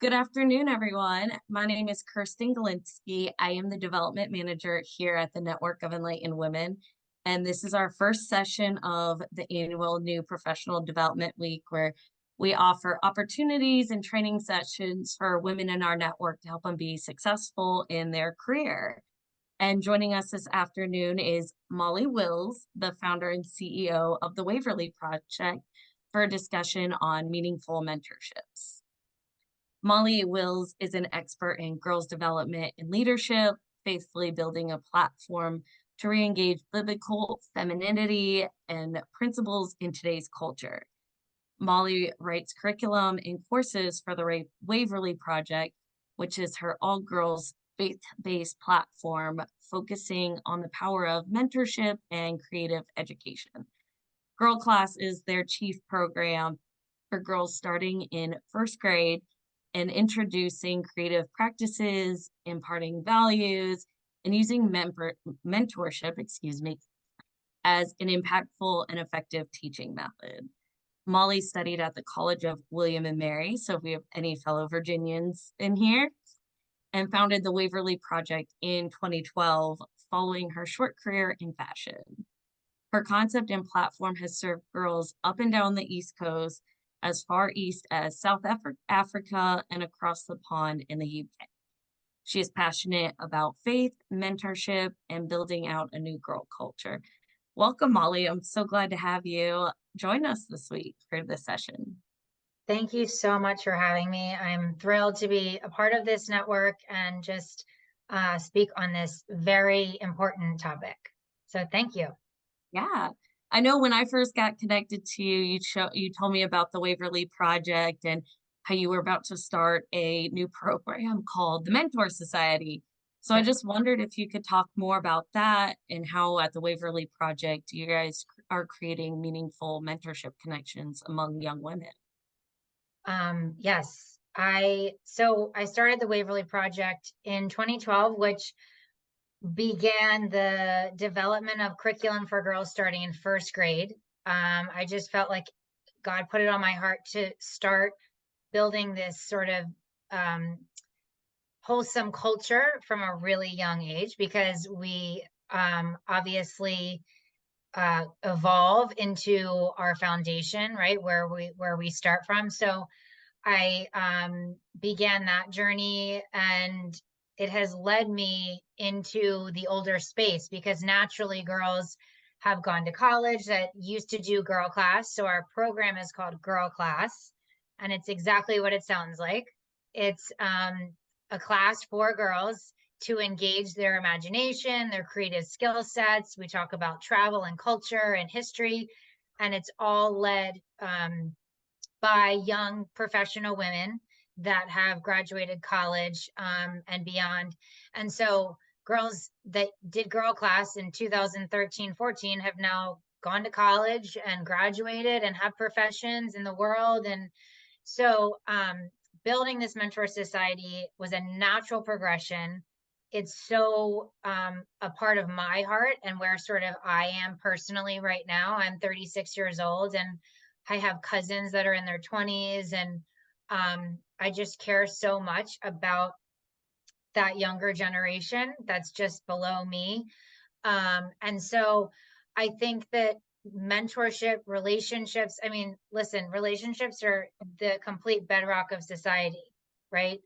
Good afternoon, everyone. My name is Kirsten Galinsky. I am the development manager here at the Network of Enlightened Women. And this is our first session of the annual New Professional Development Week, where we offer opportunities and training sessions for women in our network to help them be successful in their career. And joining us this afternoon is Molly Wills, the founder and CEO of the Waverly Project, for a discussion on meaningful mentorships. Molly Wills is an expert in girls' development and leadership, faithfully building a platform to reengage biblical femininity and principles in today's culture. Molly writes curriculum and courses for the Waverly Project, which is her all girls faith based platform focusing on the power of mentorship and creative education. Girl Class is their chief program for girls starting in first grade and introducing creative practices, imparting values, and using mentorship, as an impactful and effective teaching method. Molly studied at the College of William and Mary, so if we have any fellow Virginians in here, and founded the Waverly Project in 2012 following her short career in fashion. Her concept and platform has served girls up and down the East Coast, as far east as South Africa and across the pond in the UK. She is passionate about faith, mentorship, and building out a new girl culture. Welcome, Molly. I'm so glad to have you join us this week for this session. Thank you so much for having me. I'm thrilled to be a part of this network and just speak on this very important topic. So thank you. Yeah. I know when I first got connected to you, you told me about the Waverly Project and how you were about to start a new program called the Mentor Society. So I Yes. just wondered if you could talk more about that and how at the Waverly Project you guys are creating meaningful mentorship connections among young women. Yes. I started the Waverly Project in 2012, which began the development of curriculum for girls starting in first grade. I just felt like God put it on my heart to start building this sort of wholesome culture from a really young age because we obviously evolve into our foundation, right, where we start from. So I began that journey, and it has led me into the older space because naturally girls have gone to college that used to do girl class. So our program is called Girl Class, and it's exactly what it sounds like. It's a class for girls to engage their imagination, their creative skill sets. We talk about travel and culture and history, and it's all led by young professional women that have graduated college and beyond. And so girls that did Girl Class in 2013-14 have now gone to college and graduated and have professions in the world. And so building this mentor society was a natural progression. It's so a part of my heart and where sort of I am personally right now. I'm 36 years old and I have cousins that are in their 20s, and I just care so much about that younger generation that's just below me. And so I think that mentorship, relationships, I mean, listen, relationships are the complete bedrock of society, right?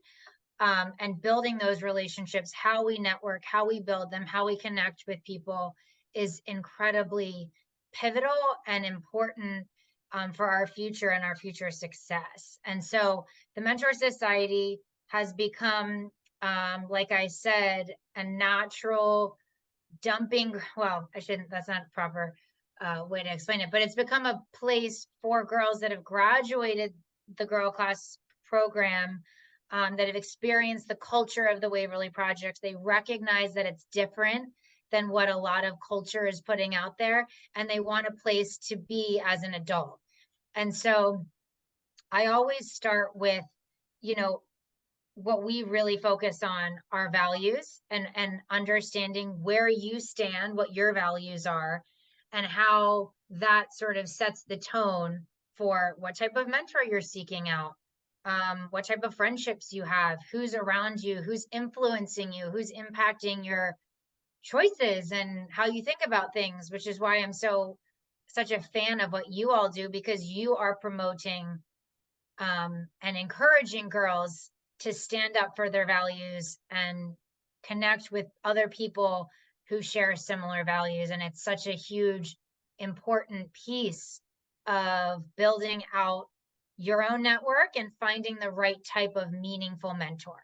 And building those relationships, how we network, how we build them, how we connect with people is incredibly pivotal and important for our future and our future success. And so the Mentor Society has become, like I said, a natural dumping. Well, I shouldn't, that's not a proper way to explain it, but it's become a place for girls that have graduated the Girl Class program, that have experienced the culture of the Waverly Project. They recognize that it's different than what a lot of culture is putting out there, and they want a place to be as an adult. And so I always start with, you know, what we really focus on are values and understanding where you stand, what your values are, and how that sort of sets the tone for what type of mentor you're seeking out, what type of friendships you have, who's around you, who's influencing you, who's impacting your choices and how you think about things, which is why I'm such a fan of what you all do, because you are promoting and encouraging girls to stand up for their values and connect with other people who share similar values. And it's such a huge, important piece of building out your own network and finding the right type of meaningful mentor.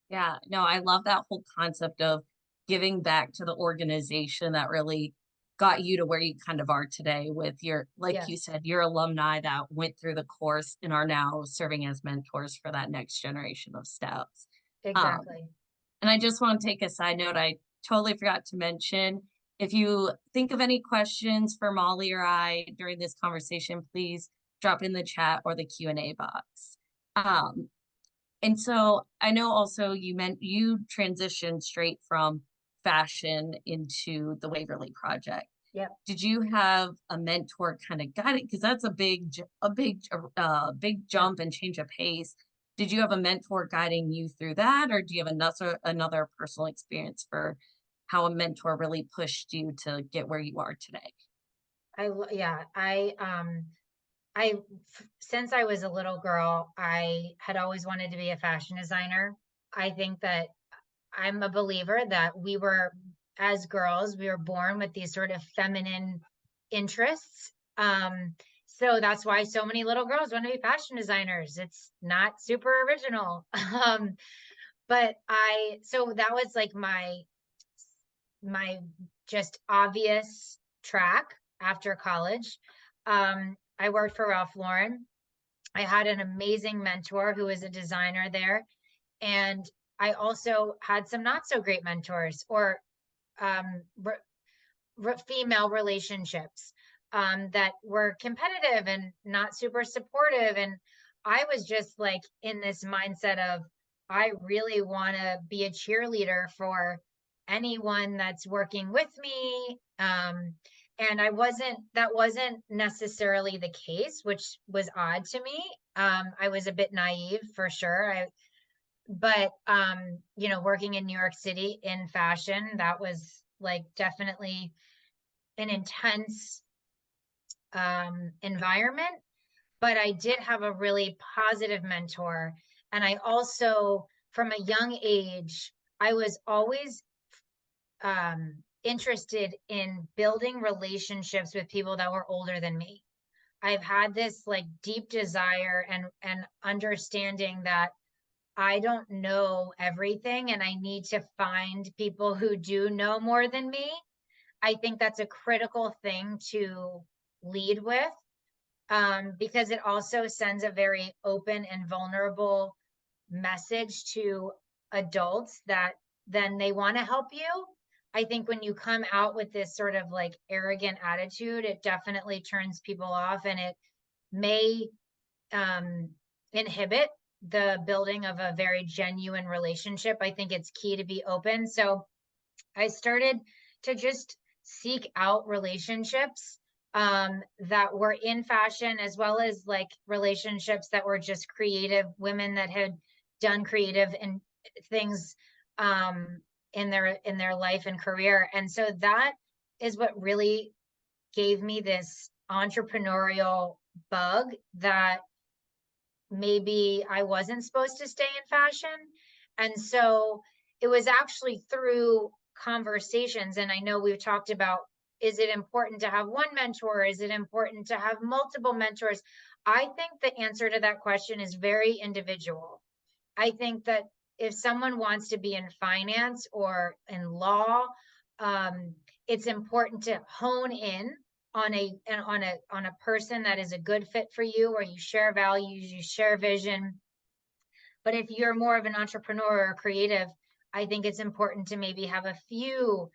Yeah, no, I love that whole concept of giving back to the organization that really got you to where you kind of are today with your, like you Yes, said, your alumni that went through the course and are now serving as mentors for that next generation of steps. Um, exactly. and I just want to take a side note. I totally forgot to mention, if you think of any questions for Molly or I during this conversation, please drop in the chat or the Q&A box. Um, and so I know also you meant you transitioned straight from fashion into the Waverly project. Yep. Did you have a mentor kind of guide it? Because that's a big Yep. jump and change of pace. Did you have a mentor guiding you through that, or do you have another personal experience for how a mentor really pushed you to get where you are today? Yeah, since I was a little girl, I had always wanted to be a fashion designer. I think that I'm a believer that as girls, we were born with these sort of feminine interests. So that's why so many little girls want to be fashion designers. It's not super original. So that was like my just obvious track after college. I worked for Ralph Lauren. I had an amazing mentor who was a designer there. And I also had some not so great mentors or um, female relationships that were competitive and not super supportive. And I was just like in this mindset of, I really want to be a cheerleader for anyone that's working with me. And that wasn't necessarily the case, which was odd to me. I was a bit naive for sure. But working in New York City in fashion, that was like definitely an intense environment. But I did have a really positive mentor. And I also, from a young age, I was always interested in building relationships with people that were older than me. I've had this like deep desire and understanding that I don't know everything and I need to find people who do know more than me. I think that's a critical thing to lead with, because it also sends a very open and vulnerable message to adults that then they want to help you. I think when you come out with this sort of like arrogant attitude, it definitely turns people off and it may um, inhibit the building of a very genuine relationship. I think it's key to be open. So I started to just seek out relationships that were in fashion, as well as like relationships that were just creative women that had done creative and things in their life and career. And so that is what really gave me this entrepreneurial bug that maybe I wasn't supposed to stay in fashion. And so it was actually through conversations. And I know we've talked about, is it important to have one mentor? Is it important to have multiple mentors? I think the answer to that question is very individual. I think that if someone wants to be in finance or in law, um, it's important to hone in on a person that is a good fit for you, where you share values, you share vision. But if you're more of an entrepreneur or creative, I think it's important to maybe have a few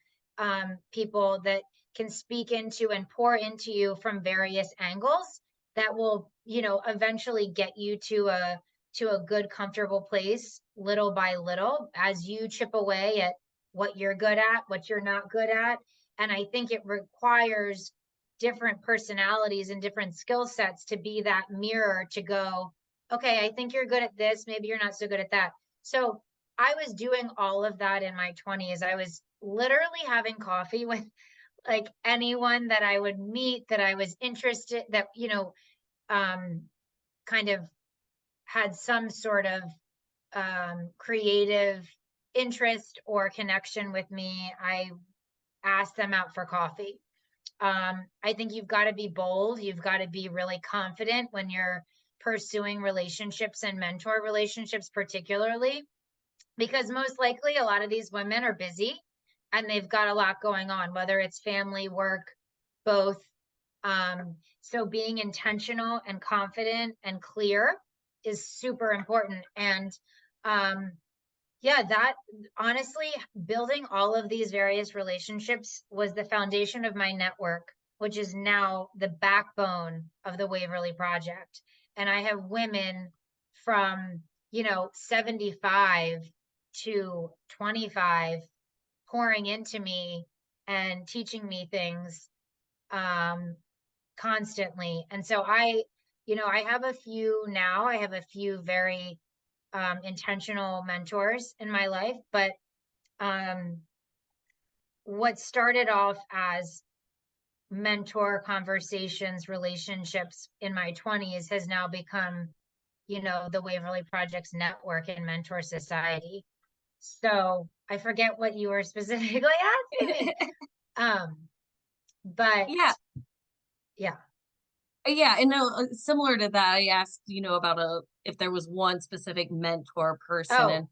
people that can speak into and pour into you from various angles that will, eventually get you to a good, comfortable place little by little as you chip away at what you're good at, what you're not good at. And I think it requires different personalities and different skill sets to be that mirror to go, okay, I think you're good at this. Maybe you're not so good at that. So I was doing all of that in my 20s. I was literally having coffee with like anyone that I would meet that I was interested that, um, kind of had some sort of creative interest or connection with me. I asked them out for coffee. I think you've got to be bold. You've got to be really confident when you're pursuing relationships and mentor relationships, particularly because most likely a lot of these women are busy and they've got a lot going on, whether it's family, work, both. So being intentional and confident and clear is super important. And yeah, that honestly, building all of these various relationships was the foundation of my network, which is now the backbone of the Waverly Project. And I have women from, 75 to 25 pouring into me and teaching me things um, constantly. And so I have a few now, I have a few very intentional mentors in my life, but um, what started off as mentor conversations, relationships in my 20s has now become, the Waverly Project's network and mentor society. So I forget what you were specifically asking me. Um, but Yeah. yeah. Yeah, and no, similar to that, I asked, about if there was one specific mentor person, Oh, and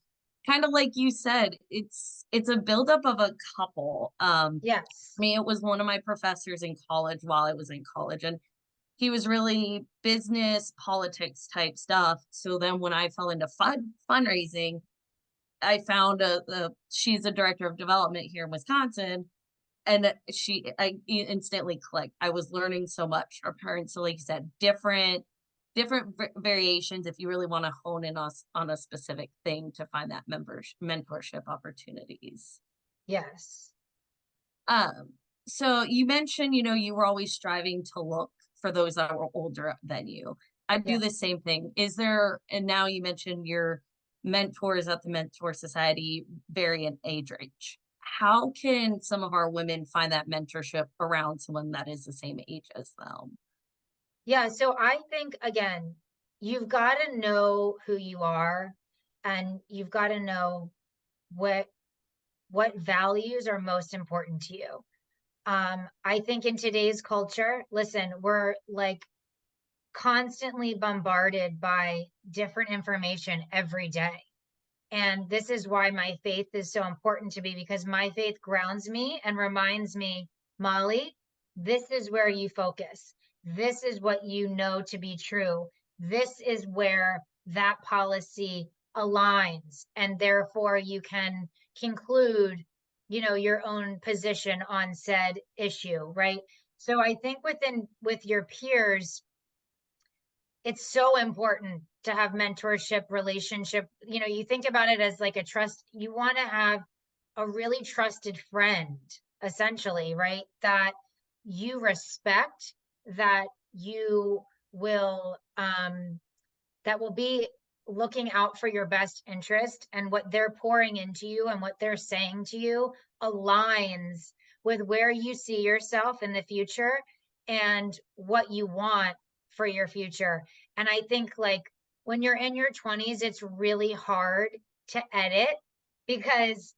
kind of like you said, it's a buildup of a couple. I yes. mean, it was one of my professors in college while I was in college, and he was really business, politics type stuff. So then when I fell into fundraising, I found she's a director of development here in Wisconsin, and I instantly clicked. I was learning so much from her, and so like you said, different variations if you really want to hone in on a specific thing to find that mentorship opportunities. Yes. um so you mentioned, you were always striving to look for those that were older than you. I do Yeah. the same thing. Is there, and now you mentioned your mentors at the Mentor Society vary in age range. How can some of our women find that mentorship around someone that is the same age as them? Yeah. So I think, again, you've got to know who you are and you've got to know what what values are most important to you. I think in today's culture, listen, we're like constantly bombarded by different information every day. And this is why my faith is so important to me because my faith grounds me and reminds me, Molly, this is where you focus. This is what you know to be true. This is where that policy aligns. And therefore you can conclude, your own position on said issue, right? So I think with your peers, it's so important to have mentorship relationship. You think about it as like a trust. You want to have a really trusted friend, essentially, right? That you respect, that you will that will be looking out for your best interest, and what they're pouring into you and what they're saying to you aligns with where you see yourself in the future and what you want for your future. And I think like when you're in your 20s, it's really hard to edit because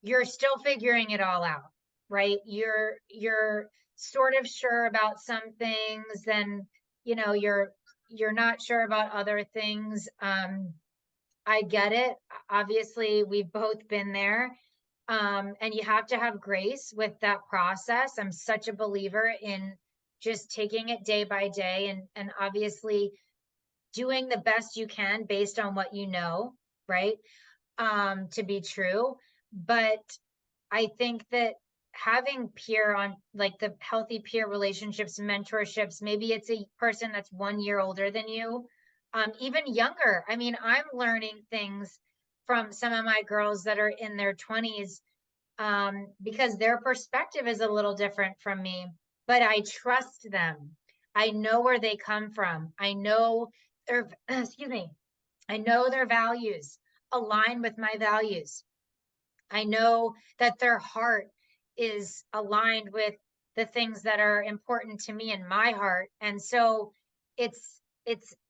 you're still figuring it all out, right? You're sort of sure about some things, then you're not sure about other things. I get it. Obviously, we've both been there. And you have to have grace with that process. I'm such a believer in just taking it day by day and obviously doing the best you can based on what you know, right? To be true. But I think that having peer on like the healthy peer relationships, mentorships, maybe it's a person that's 1 year older than you, even younger. I mean, I'm learning things from some of my girls that are in their 20s because their perspective is a little different from me, but I trust them. I know where they come from. I know their, excuse me, I know their values align with my values. I know that their heart is aligned with the things that are important to me in my heart. And so it's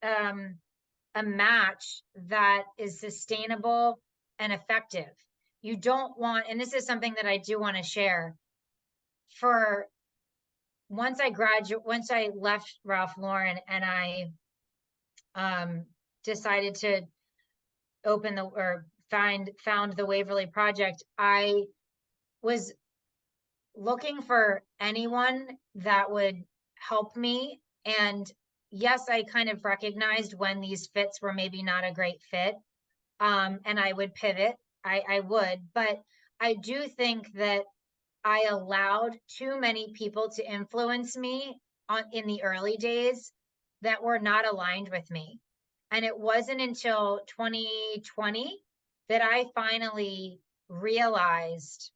a match that is sustainable and effective. You don't want, and this is something that I do want to share, for once I left Ralph Lauren and I decided to open the or found the Waverly Project, I was looking for anyone that would help me. And yes, I kind of recognized when these fits were maybe not a great fit. And I would pivot. I would, but I do think that I allowed too many people to influence me in the early days that were not aligned with me. And it wasn't until 2020 that I finally realized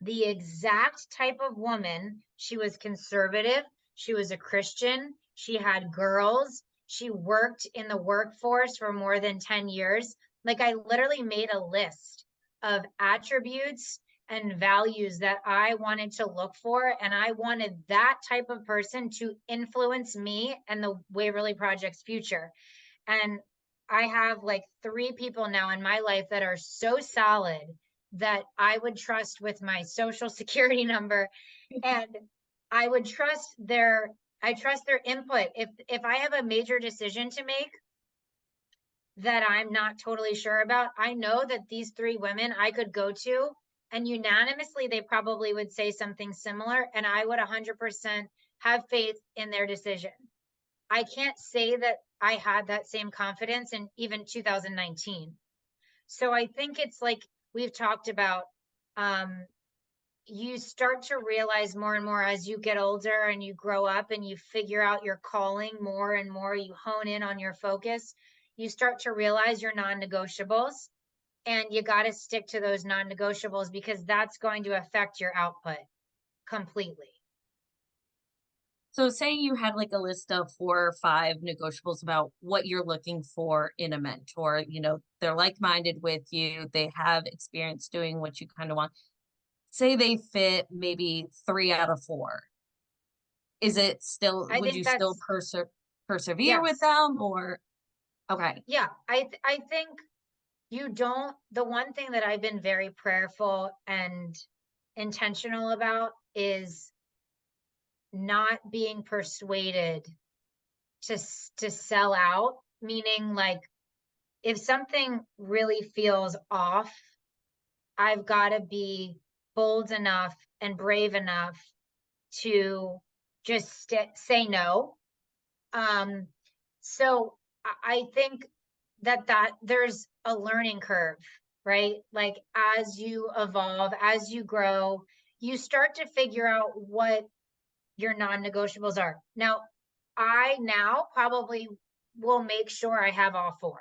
the exact type of woman. She was conservative. She was a Christian. She had girls. She worked in the workforce for more than 10 years. Like, I literally made a list of attributes and values that I wanted to look for. And I wanted that type of person to influence me and the Waverly Project's future. And I have like 3 people now in my life that are so solid that I would trust with my social security number, and I would trust I trust their input. If I have a major decision to make that I'm not totally sure about, I know that these 3 women I could go to, and unanimously they probably would say something similar, and I would 100% have faith in their decision. I can't say that I had that same confidence in even 2019. So I think it's like we've talked about, you start to realize more and more as you get older and you grow up and you figure out your calling more and more, you hone in on your focus, you start to realize your non-negotiables, and you got to stick to those non-negotiables because that's going to affect your output completely. So say you had like a list of 4 or 5 negotiables about what you're looking for in a mentor. They're like-minded with you, they have experience doing what you kind of want. Say they fit maybe 3 out of 4. Is it still, I would think you still that's persevere with yes. them, or okay? Yeah, I think you don't, the one thing that I've been very prayerful and intentional about is not being persuaded to sell out, meaning like if something really feels off, I've got to be bold enough and brave enough to just say no. Um, so I think that there's a learning curve, right? Like as you evolve, as you grow, you start to figure out what your non-negotiables are. Now, I now probably will make sure I have all 4.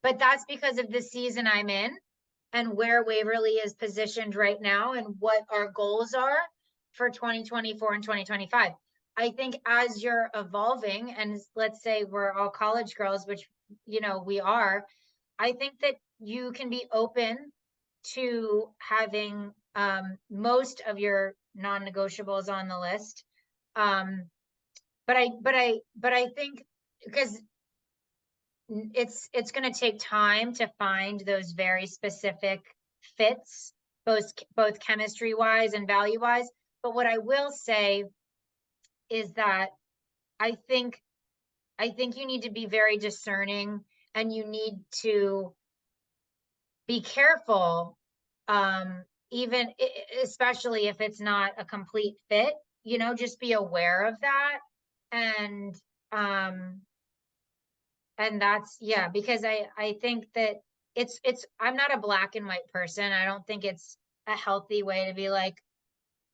But that's because of the season I'm in and where Waverly is positioned right now and what our goals are for 2024 and 2025. I think as you're evolving, and let's say we're all college girls, which we are, I think that you can be open to having most of your non-negotiables on the list. But I think because it's going to take time to find those very specific fits, both chemistry wise and value wise. But what I will say is that I think you need to be very discerning, and you need to be careful, even especially if it's not a complete fit, just be aware of that. And that's, yeah, because I think that I'm not a black and white person. I don't think it's a healthy way to be like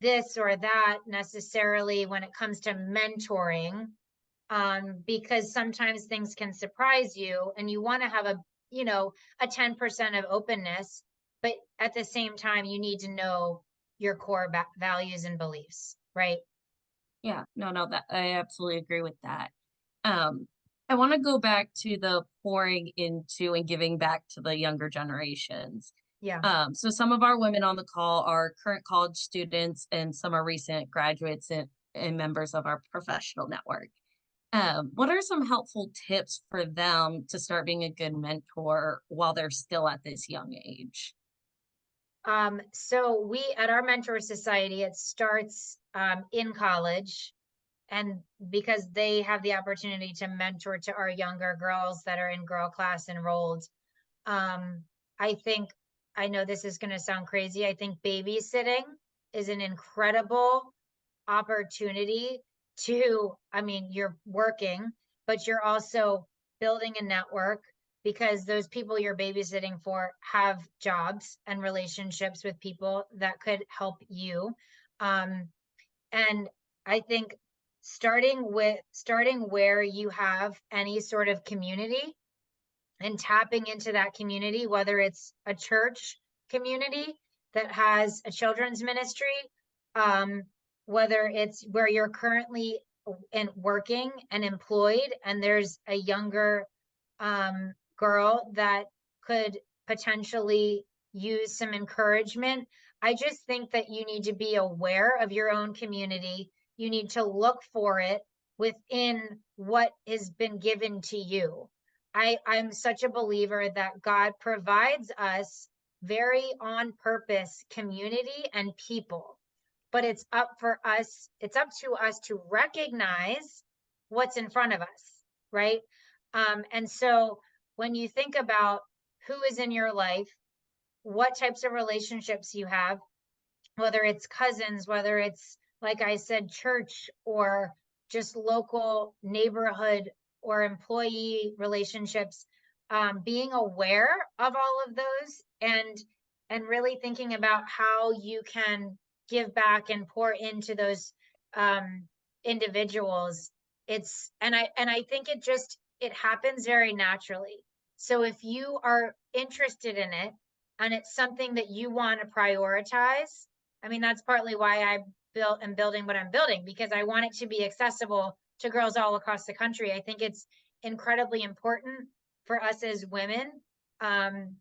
this or that necessarily when it comes to mentoring, because sometimes things can surprise you and you want to have a 10% of openness, but at the same time you need to know your core values and beliefs, right? Yeah, no, that I absolutely agree with that. Um, I want to go back to the pouring into and giving back to the younger generations. Yeah. So some of our women on the call are current college students and some are recent graduates and members of our professional network. What are some helpful tips for them to start being a good mentor while they're still at this young age? So we at our Mentor Society, it starts in college, and because they have the opportunity to mentor to our younger girls that are in girl class enrolled. Um, I think, I know this is going to sound crazy. I think babysitting is an incredible opportunity to, I mean, you're working, but you're also building a network because those people you're babysitting for have jobs and relationships with people that could help you. Um, and I think starting where you have any sort of community and tapping into that community, whether it's a church community that has a children's ministry, um, whether it's where you're currently and working and employed, and there's a younger girl that could potentially use some encouragement. I just think that you need to be aware of your own community. You need to look for it within what has been given to you. I'm such a believer that God provides us very on purpose community and people, but it's up to us to recognize what's in front of us, right? And so when you think about who is in your life, what types of relationships you have, whether it's cousins, whether it's, like I said, church or just local neighborhood or employee relationships, being aware of all of those and really thinking about how you can give back and pour into those um, individuals. And I think it happens very naturally. So if you are interested in it and it's something that you want to prioritize, I mean, that's partly why I am building what I'm building, because I want it to be accessible to girls all across the country. I think it's incredibly important for us as women um,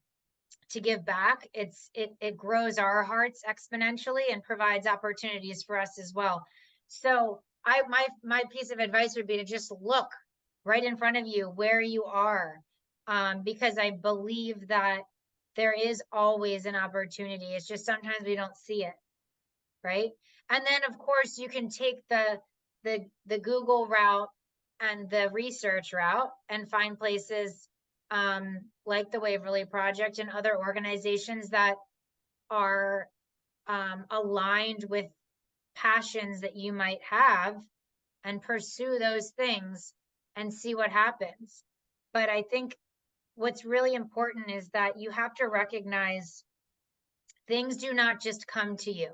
to give back. It grows our hearts exponentially and provides opportunities for us as well. So my piece of advice would be to just look right in front of you where you are, because I believe that there is always an opportunity. It's just sometimes we don't see it, right? And then of course you can take the Google route and the research route and find places like the Waverly Project and other organizations that are aligned with passions that you might have and pursue those things and see what happens. But I think what's really important is that you have to recognize things do not just come to you.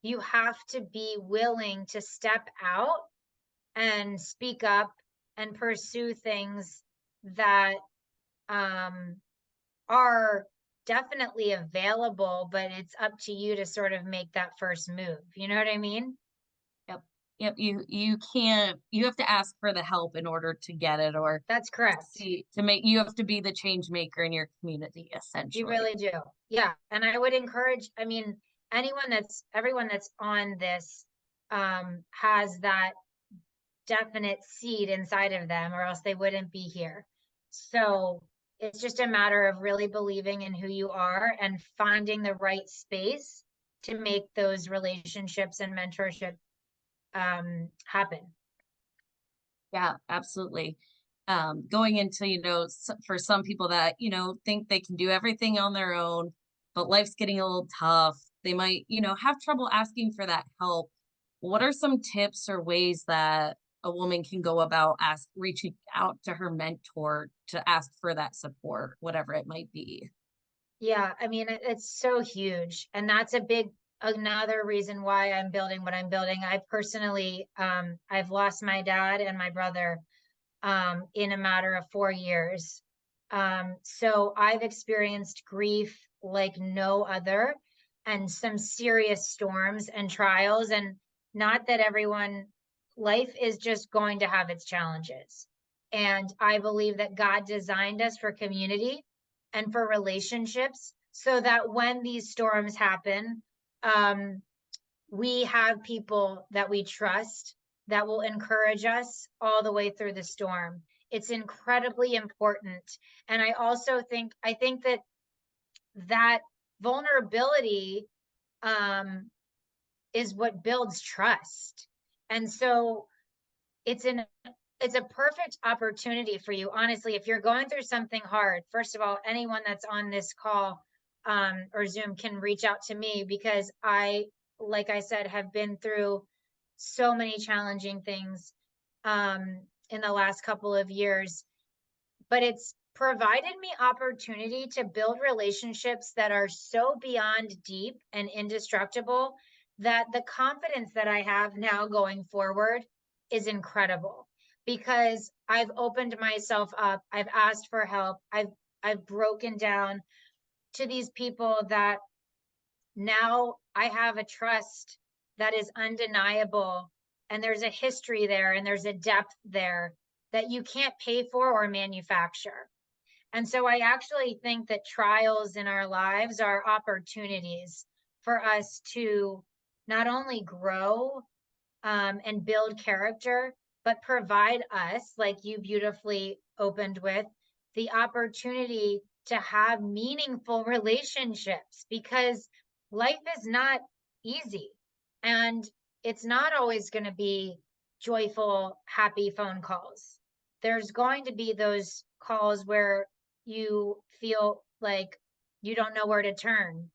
You have to be willing to step out and speak up and pursue things that um, are definitely available, but it's up to you to sort of make that first move. You know what I mean? Yep. Yep. You can't, you have to ask for the help in order to get it or That's correct. see to make you have to be the change maker in your community, You essentially. really do. Yeah. And I would encourage, I mean, everyone that's on this has that definite seed inside of them, or else they wouldn't be here. So it's just a matter of really believing in who you are and finding the right space to make those relationships and mentorship happen. Yeah, absolutely. Going into, for some people that, think they can do everything on their own, but life's getting a little tough. They might, have trouble asking for that help. What are some tips or ways that a woman can go about reaching out to her mentor to ask for that support, whatever it might be? Yeah, I mean, it's so huge. And that's another reason why I'm building what I'm building. I personally, I've lost my dad and my brother in a matter of 4 years. So I've experienced grief like no other and some serious storms and trials. And not that everyone life is just going to have its challenges. And I believe that God designed us for community and for relationships so that when these storms happen, um, we have people that we trust that will encourage us all the way through the storm. It's incredibly important. And I think that that vulnerability um, is what builds trust. And so it's an it's a perfect opportunity for you. Honestly, if you're going through something hard, first of all, anyone that's on this call or Zoom can reach out to me because like I said, have been through so many challenging things in the last couple of years. But it's provided me opportunity to build relationships that are so beyond deep and indestructible that the confidence that I have now going forward is incredible because I've opened myself up, I've asked for help, I've broken down to these people that now I have a trust that is undeniable, and there's a history there and there's a depth there that you can't pay for or manufacture. And so I actually think that trials in our lives are opportunities for us to not only grow and build character, but provide us, like you beautifully opened with, the opportunity to have meaningful relationships because life is not easy and it's not always going to be joyful, happy phone calls. There's going to be those calls where you feel like you don't know where to turn.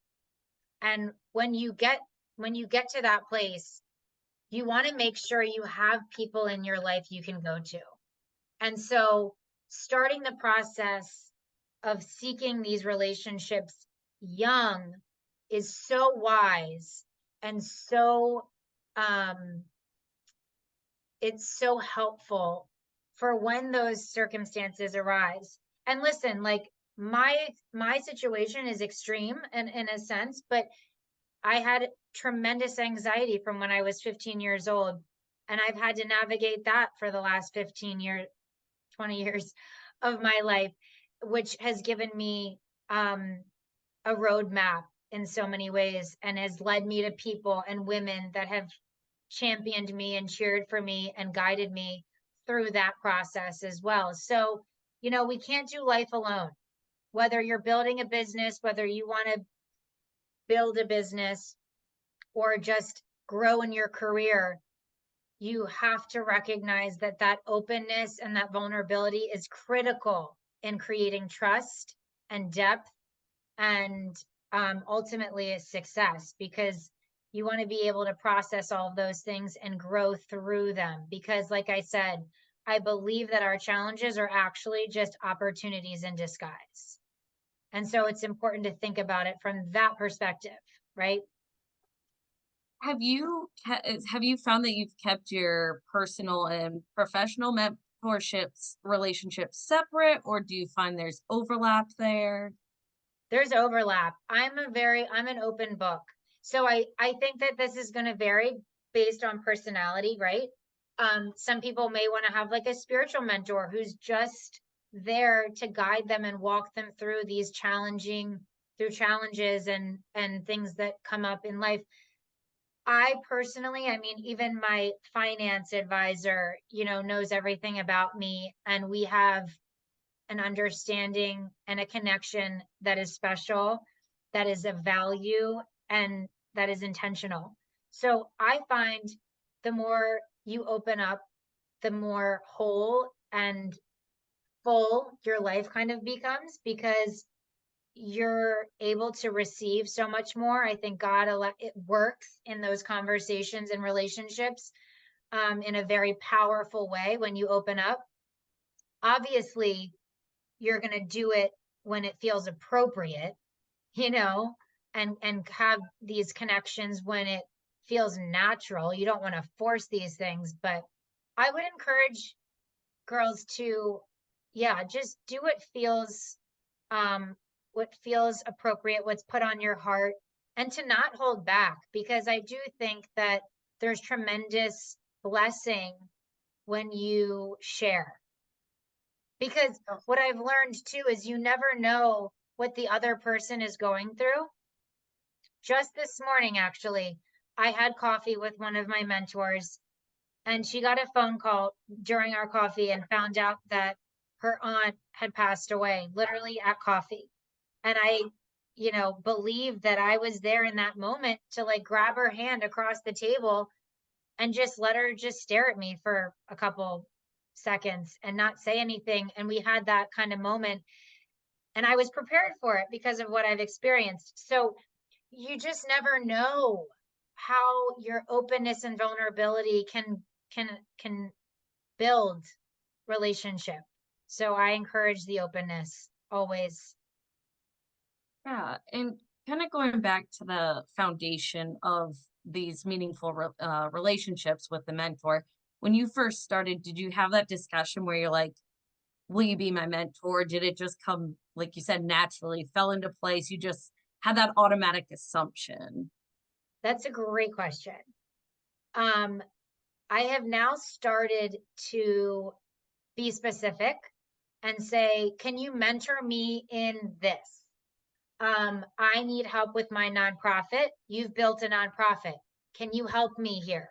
And when you get to that place, you want to make sure you have people in your life you can go to. And so starting the process of seeking these relationships young is so wise and so um it's so helpful for when those circumstances arise. And listen, like my situation is extreme in a sense, but I had tremendous anxiety from when I was 15 years old. And I've had to navigate that for the last 15 years, 20 years of my life, which has given me a roadmap in so many ways and has led me to people and women that have championed me and cheered for me and guided me through that process as well. So, we can't do life alone. Whether you're building a business, whether you want to build a business or just grow in your career, you have to recognize that that openness and that vulnerability is critical in creating trust and depth and ultimately a success because you want to be able to process all of those things and grow through them. Because, like I said, I believe that our challenges are actually just opportunities in disguise. And so it's important to think about it from that perspective, right? Have you found that you've kept your personal and professional mentorships relationships separate, or do you find there's overlap there? There's overlap. I'm an open book. So I think that this is going to vary based on personality, right? Some people may want to have like a spiritual mentor who's just there to guide them and walk them through through challenges and things that come up in life. I personally, I mean, even my finance advisor, knows everything about me, and we have an understanding and a connection that is special, that is of value, and that is intentional. So I find the more you open up, the more whole and full your life kind of becomes because you're able to receive so much more. I think it works in those conversations and relationships in a very powerful way when you open up. Obviously, you're going to do it when it feels appropriate, you know, and have these connections when it feels natural. You don't want to force these things, but I would encourage girls to, yeah, just do um what feels appropriate, what's put on your heart, and to not hold back because I do think that there's tremendous blessing when you share. Because what I've learned too is you never know what the other person is going through. Just this morning, actually, I had coffee with one of my mentors, and she got a phone call during our coffee and found out that her aunt had passed away, literally at coffee. And I, believe that I was there in that moment to like grab her hand across the table and just let her just stare at me for a couple seconds and not say anything. And we had that kind of moment. And I was prepared for it because of what I've experienced. So you just never know how your openness and vulnerability can build relationship. So I encourage the openness always. Yeah, and kind of going back to the foundation of these meaningful relationships with the mentor, when you first started, did you have that discussion where you're like, will you be my mentor? Did it just come, like you said, naturally, fell into place? You just had that automatic assumption? That's a great question. Um, I have now started to be specific and say, can you mentor me in this? I need help with my nonprofit. You've built a nonprofit. Can you help me here?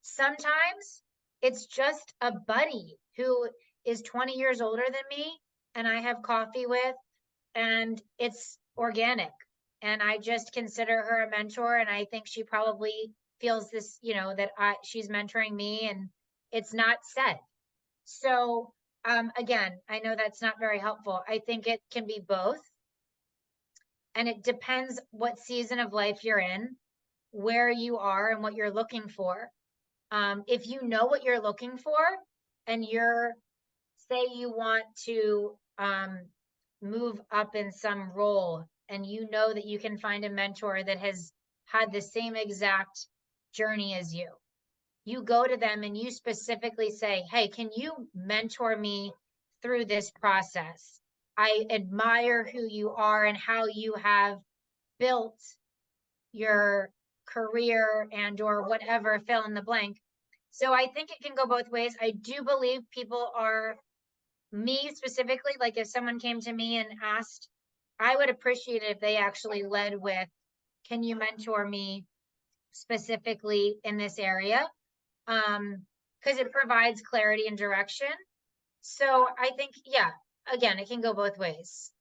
Sometimes it's just a buddy who is 20 years older than me and I have coffee with, and it's organic. And I just consider her a mentor. And I think she probably feels this, that she's mentoring me and it's not said. So, again, I know that's not very helpful. I think it can be both. And it depends what season of life you're in, where you are, and what you're looking for. If you know what you're looking for, and say you want to move up in some role, and you know that you can find a mentor that has had the same exact journey as you go to them and you specifically say, hey, can you mentor me through this process? I admire who you are and how you have built your career and or whatever, fill in the blank. So I think it can go both ways. I do believe people are, me specifically, like if someone came to me and asked, I would appreciate it if they actually led with, can you mentor me specifically in this area? Because it provides clarity and direction. So I think, yeah, again, it can go both ways.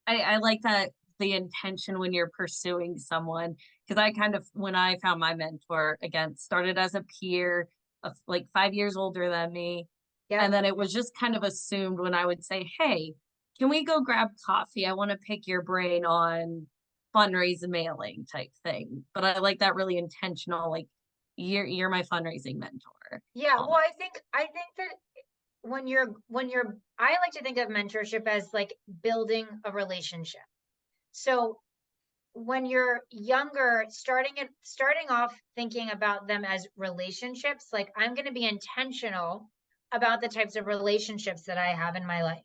I like that, the intention when you're pursuing someone, because I kind of, when I found my mentor, again, started as a peer of like 5 years older than me. And Yep. then it was just kind of assumed when I would say, hey, can we go grab coffee? I want to pick your brain on fundraising mailing type thing. But I like that really intentional, like you're my fundraising mentor. Yeah. Well, Almost. I think that when you're I like to think of mentorship as like building a relationship. So when you're younger, starting off thinking about them as relationships, like I'm going to be intentional about the types of relationships that I have in my life.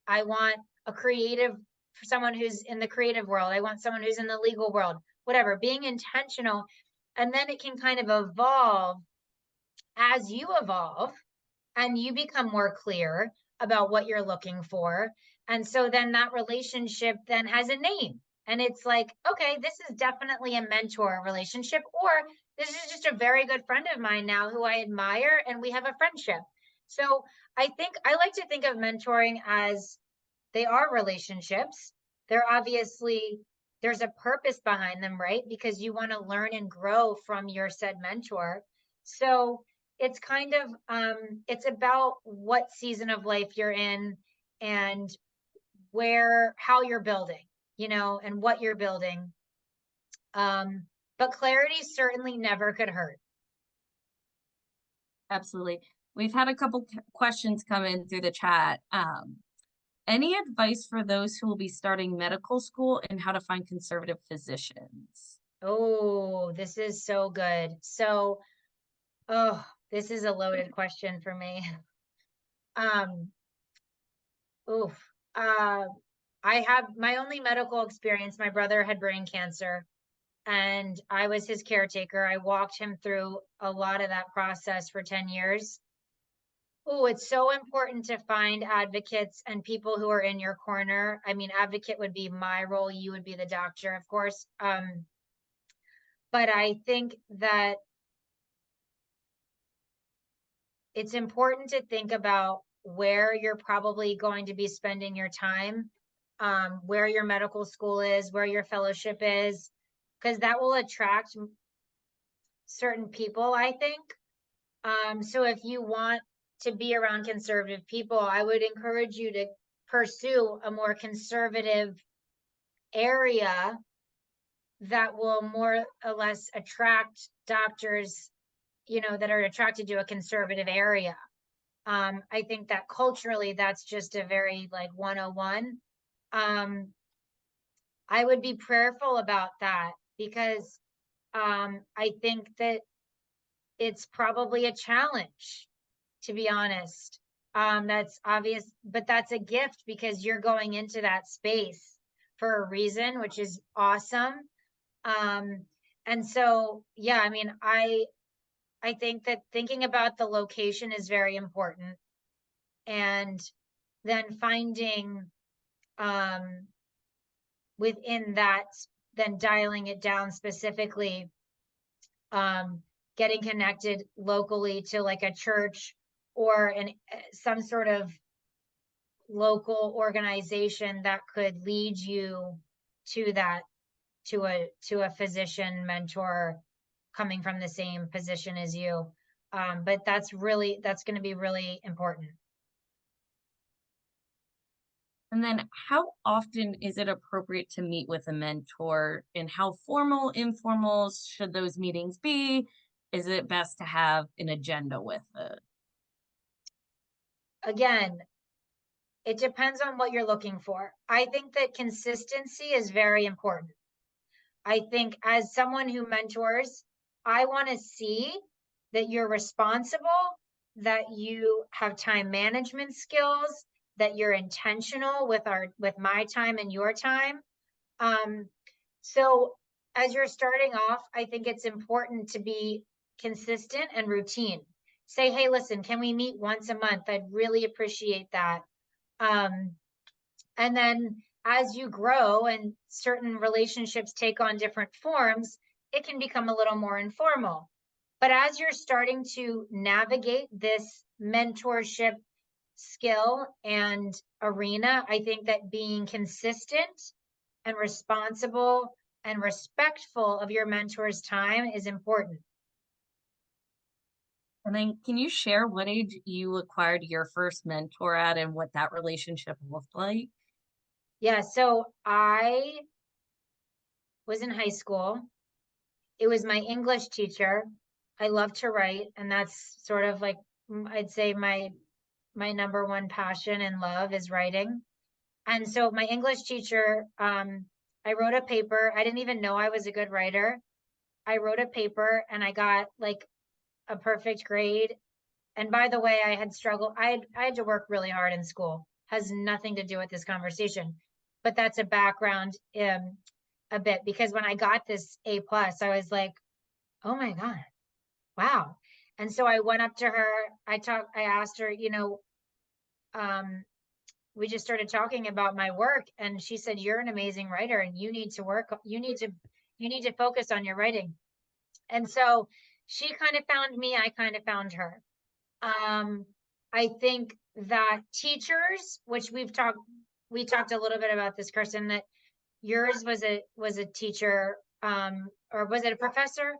I want a creative, someone who's in the creative world. I want someone who's in the legal world, whatever, being intentional. And then it can kind of evolve as you evolve and you become more clear about what you're looking for. And so then that relationship then has a name. And it's like, okay, this is definitely a mentor relationship, or this is just a very good friend of mine now who I admire and we have a friendship. So I think I like to think of mentoring as they are relationships. They're obviously, there's a purpose behind them, right? Because you want to learn and grow from your said mentor. So it's kind of it's about what season of life you're in and how you're building, and what you're building. But clarity certainly never could hurt. Absolutely. We've had a couple questions come in through the chat. Any advice for those who will be starting medical school and how to find conservative physicians? Oh, this is so good. So, oh, this is a loaded question for me. Um, oof. Uh, I have my only medical experience. My brother had brain cancer, and I was his caretaker. I walked him through a lot of that process for 10 years. Oh, it's so important to find advocates and people who are in your corner. I mean, advocate would be my role, you would be the doctor, of course. But I think that it's important to think about where you're probably going to be spending your time, where your medical school is, where your fellowship is, because that will attract certain people, I think. So if you want to be around conservative people, I would encourage you to pursue a more conservative area that will more or less attract doctors, that are attracted to a conservative area. I think that culturally, that's just a very like 101. I would be prayerful about that because I think that it's probably a challenge, to be honest. That's obvious, but that's a gift because you're going into that space for a reason, which is awesome. And so, yeah, I mean, I think that thinking about the location is very important, and then finding within that, then dialing it down specifically, getting connected locally to like a church or some sort of local organization that could lead you to that, to a physician mentor coming from the same position as you. But that's going to be really important. And then how often is it appropriate to meet with a mentor, and how formal, informal should those meetings be? Is it best to have an agenda with it? Again, it depends on what you're looking for. I think that consistency is very important. I think as someone who mentors, I want to see that you're responsible, that you have time management skills, that you're intentional with my time and your time. So as you're starting off, I think it's important to be consistent and routine. Say, hey, listen, can we meet once a month? I'd really appreciate that. Um, and then as you grow and certain relationships take on different forms, it can become a little more informal. But as you're starting to navigate this mentorship skill and arena, I think that being consistent and responsible and respectful of your mentor's time is important. And then can you share what age you acquired your first mentor at and what that relationship looked like? Yeah, so I was in high school. It was my English teacher. I love to write, and that's sort of like I'd say my number one passion and love is writing. And so my English teacher, I wrote a paper. I didn't even know I was a good writer. I wrote a paper and I got like a perfect grade. And by the way, I had struggled. I had to work really hard in school. Has nothing to do with this conversation, but that's a background a bit, because when I got this A plus, I was like, oh my God, wow. And so I went up to her. I asked her, we just started talking about my work, and she said, you're an amazing writer and you need to focus on your writing. And so she kind of found me, I kind of found her. I think that teachers, which we talked a little bit about this, Kirsten, that yours was a teacher, or was it a professor?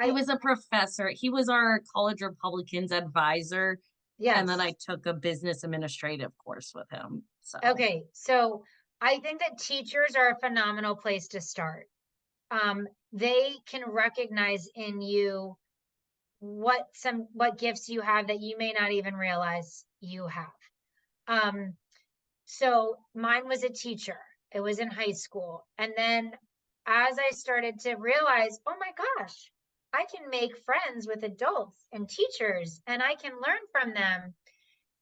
He was a professor. He was our college Republicans advisor. And then Yes. I took a business administrative course with him. So Okay. So I think that teachers are a phenomenal place to start. They can recognize in you what gifts you have that you may not even realize you have. So mine was a teacher. It was in high school. And then as I started to realize, oh my gosh, I can make friends with adults and teachers and I can learn from them.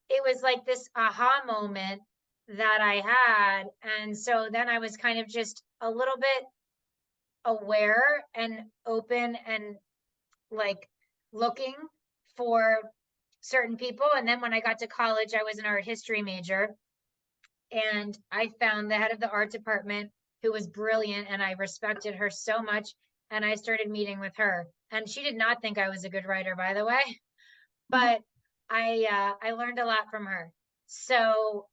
It was like this aha moment that I had. And so then I was kind of just a little bit aware and open and like looking for certain people. And then when I got to college, I was an art history major, and I found the head of the art department who was brilliant, and I respected her so much. And I started meeting with her, and she did not think I was a good writer, by the way, but I learned a lot from her. So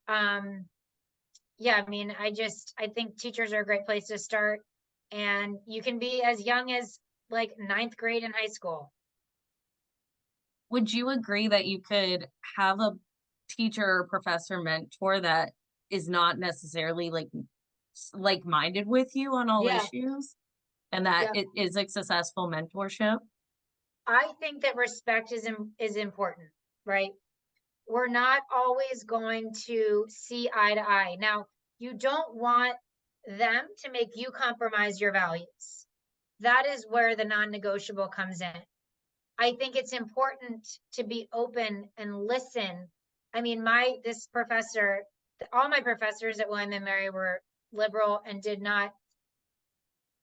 yeah, I mean, I think teachers are a great place to start, and you can be as young as like ninth grade in high school. Would you agree that you could have a teacher or professor mentor that is not necessarily like-minded with you on all Yeah, issues, and that yeah. it is a successful mentorship? I think that respect is important, right? We're not always going to see eye to eye. Now, you don't want them to make you compromise your values. That is where the non-negotiable comes in. I think it's important to be open and listen. I mean, this professor, all my professors at William and Mary were liberal and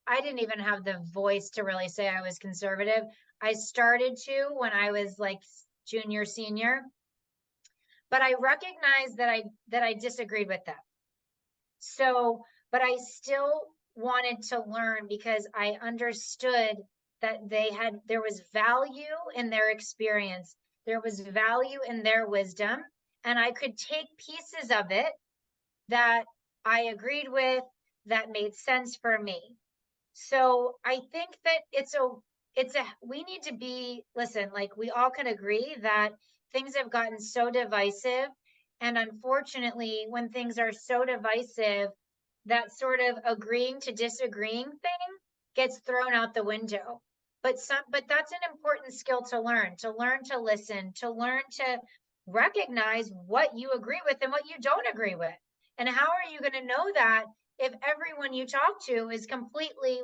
I didn't even have the voice to really say I was conservative. I started to when I was like junior, senior, but I recognized that I disagreed with them. So, but I still wanted to learn because I understood that there was value in their experience, there was value in their wisdom, and I could take pieces of it that I agreed with, that made sense for me. So I think that we need to listen, like we all can agree that things have gotten so divisive. And unfortunately, when things are so divisive, that sort of agreeing to disagreeing thing gets thrown out the window. But that's an important skill to learn to listen, to learn to recognize what you agree with and what you don't agree with. And how are you going to know that if everyone you talk to is completely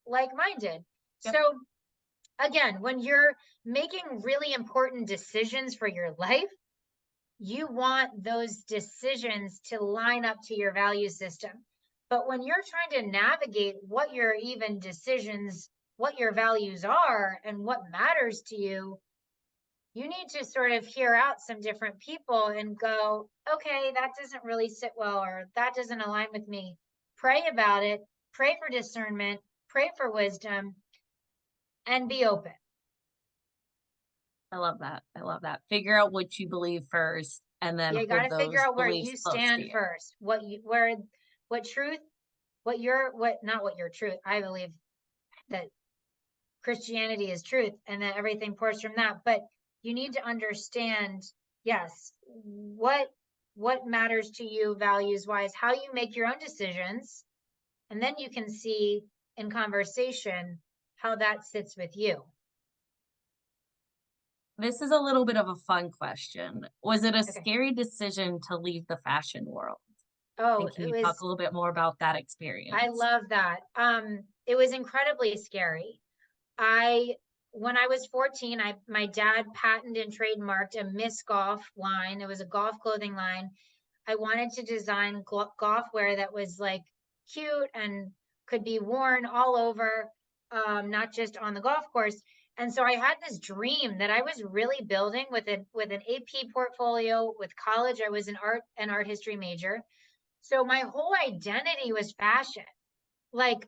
like-minded? Yep. So again, when you're making really important decisions for your life, you want those decisions to line up to your value system. But when you're trying to navigate what your even decisions, what your values are and what matters to you need to sort of hear out some different people and go, okay, that doesn't really sit well, or that doesn't align with me. Pray about it, pray for discernment, pray for wisdom, and be open. I love that. I love that. Figure out what you believe first and then You got hold to figure those out where beliefs you close to stand you. first, what truth, not what your truth. I believe that Christianity is truth and that everything pours from that. But you need to understand, yes, what matters to you values wise, how you make your own decisions, and then you can see in conversation how that sits with you. This is a little bit of a fun question. Was it a Okay. scary decision to leave the fashion world? Oh, And can you talk a little bit more about that I experience? love that. It was incredibly scary. I When I was 14, my dad patented and trademarked a Miss Golf line. It was a golf clothing line. I wanted to design golf wear that was like cute and could be worn all over, not just on the golf course. And so I had this dream that I was really building with an AP portfolio. With college, I was an art history major. So my whole identity was fashion. Like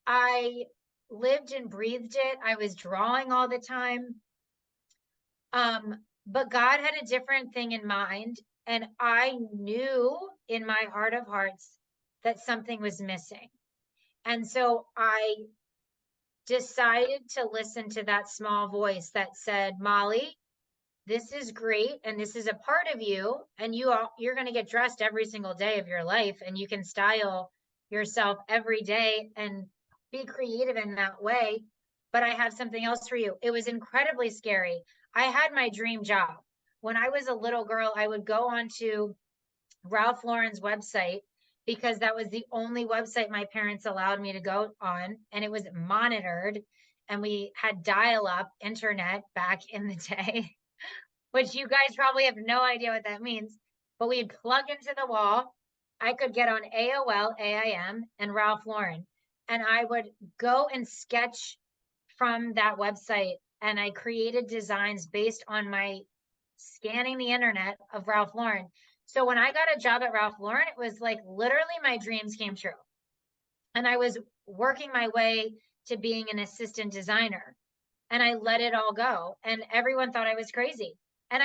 I lived and breathed it. I was drawing all the time. But God had a different thing in mind. And I knew in my heart of hearts that something was missing. And so I decided to listen to that small voice that said, Molly, this is great. And this is a part of you. And you're going to get dressed every single day of your life. And you can style yourself every day and be creative in that way. But I have something else for you. It was incredibly scary. I had my dream job. When I was a little girl, I would go onto Ralph Lauren's website because that was the only website my parents allowed me to go on. And it was monitored. And we had dial up internet back in the day, which you guys probably have no idea what that means. But we'd plug into the wall. I could get on AOL, AIM, and Ralph Lauren. and I would go and sketch from that website, and I created designs based on my scanning the internet of Ralph Lauren. So when I got a job at Ralph Lauren, it was like literally my dreams came true. And I was working my way to being an assistant designer, and I let it all go. And everyone thought I was crazy. And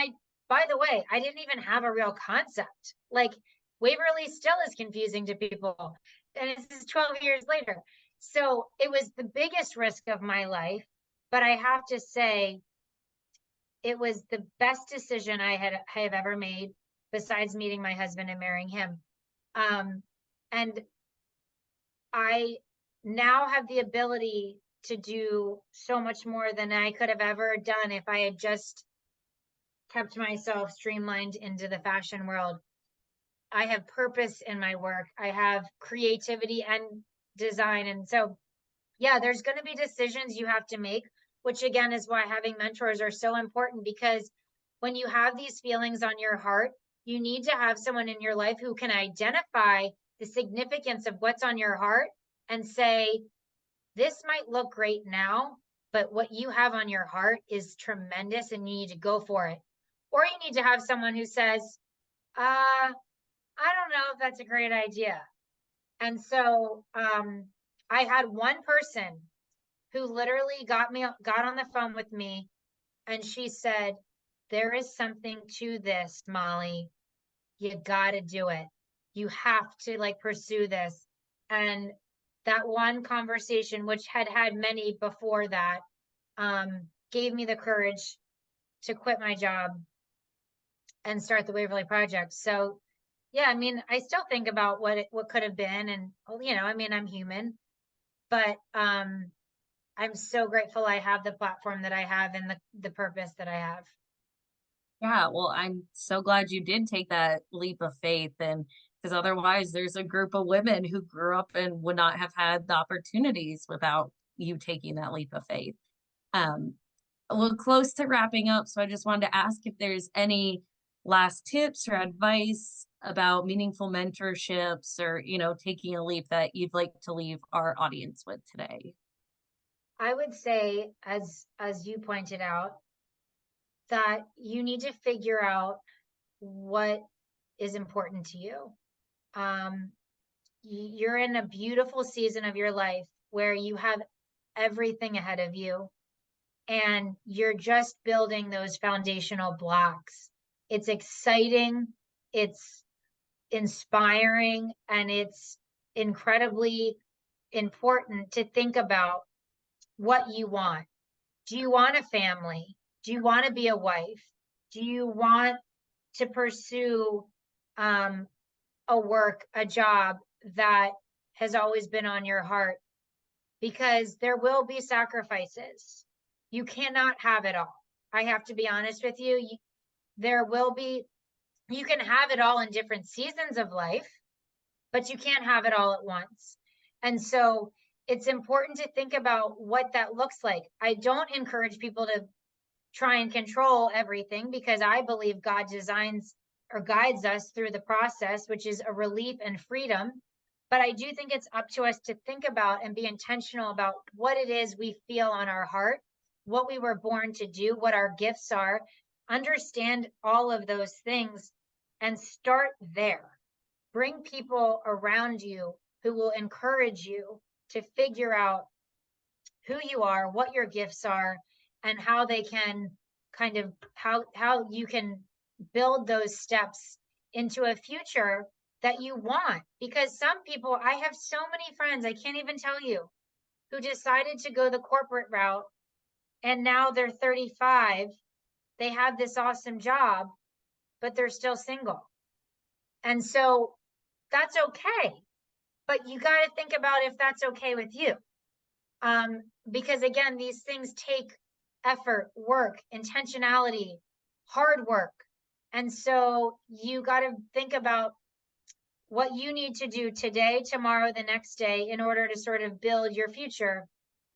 by the way, I didn't even have a real concept. Like Waverly still is confusing to people. And this is 12 years later. So it was the biggest risk of my life. But I have to say, it was the best decision I have ever made, besides meeting my husband and marrying him. And I now have the ability to do so much more than I could have ever done if I had just kept myself streamlined into the fashion world. I have purpose in my work. I have creativity and design. And so, yeah, there's going to be decisions you have to make, which again is why having mentors are so important, because when you have these feelings on your heart, you need to have someone in your life who can identify the significance of what's on your heart and say, this might look great now, but what you have on your heart is tremendous and you need to go for it. Or you need to have someone who says, I don't know if that's a great idea. And so I had one person who literally got on the phone with me, and she said, there is something to this, Molly. You got to do it. You have to like pursue this. And that one conversation, which had many before that, gave me the courage to quit my job and start the Waverly Project. So yeah, I mean, I still think about what could have been, and I mean, I'm human, but I'm so grateful I have the platform that I have and the purpose that I have. Yeah, well, I'm so glad you did take that leap of faith, and because otherwise there's a group of women who grew up and would not have had the opportunities without you taking that leap of faith. Um, we're close to wrapping up, so I just wanted to ask if there's any last tips or advice about meaningful mentorships or, taking a leap that you'd like to leave our audience with today. I would say, as you pointed out, that you need to figure out what is important to you. Um, you're in a beautiful season of your life where you have everything ahead of you, and you're just building those foundational blocks. It's exciting, it's inspiring, and it's incredibly important to think about what you want. Do you want a family? Do you want to be a wife? Do you want to pursue um, a job that has always been on your heart? Because there will be sacrifices. You cannot have it all. I have to be honest with you. There will be, you can have it all in different seasons of life, but you can't have it all at once. And so it's important to think about what that looks like. I don't encourage people to try and control everything, because I believe God designs or guides us through the process, which is a relief and freedom. But I do think it's up to us to think about and be intentional about what it is we feel on our heart, what we were born to do, what our gifts are, understand all of those things and start there. Bring people around you who will encourage you to figure out who you are, what your gifts are, and how they can kind of how you can build those steps into a future that you want. Because some people, I have so many friends, I can't even tell you, who decided to go the corporate route, and now they're 35, they have this awesome job, but they're still single. And so that's okay. But you got to think about if that's okay with you. Because again, these things take effort, work, intentionality, hard work. And so you got to think about what you need to do today, tomorrow, the next day in order to sort of build your future.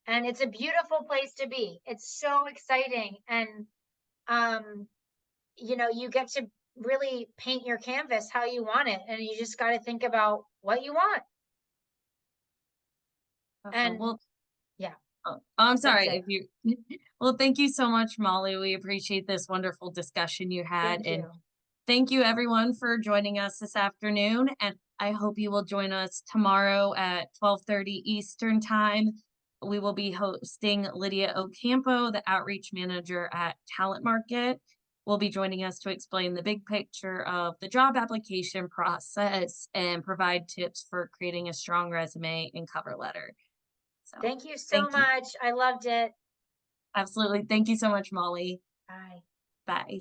And it's a beautiful place to be. It's so exciting. And, you get to really paint your canvas how you want it. And you just got to think about what you want. Awesome. And Well, yeah, I'm that's sorry it. if you, well, thank you so much, Molly. We appreciate this wonderful discussion you had. Thank And you. thank you everyone for joining us this afternoon. And I hope you will join us tomorrow at 12:30 Eastern time. We will be hosting Lydia Ocampo, the outreach manager at Talent Market. Will be joining us to explain the big picture of the job application process and provide tips for creating a strong resume and cover letter. So Thank you so thank you. much. I loved it. Absolutely. Thank you so much, Molly. Bye. Bye.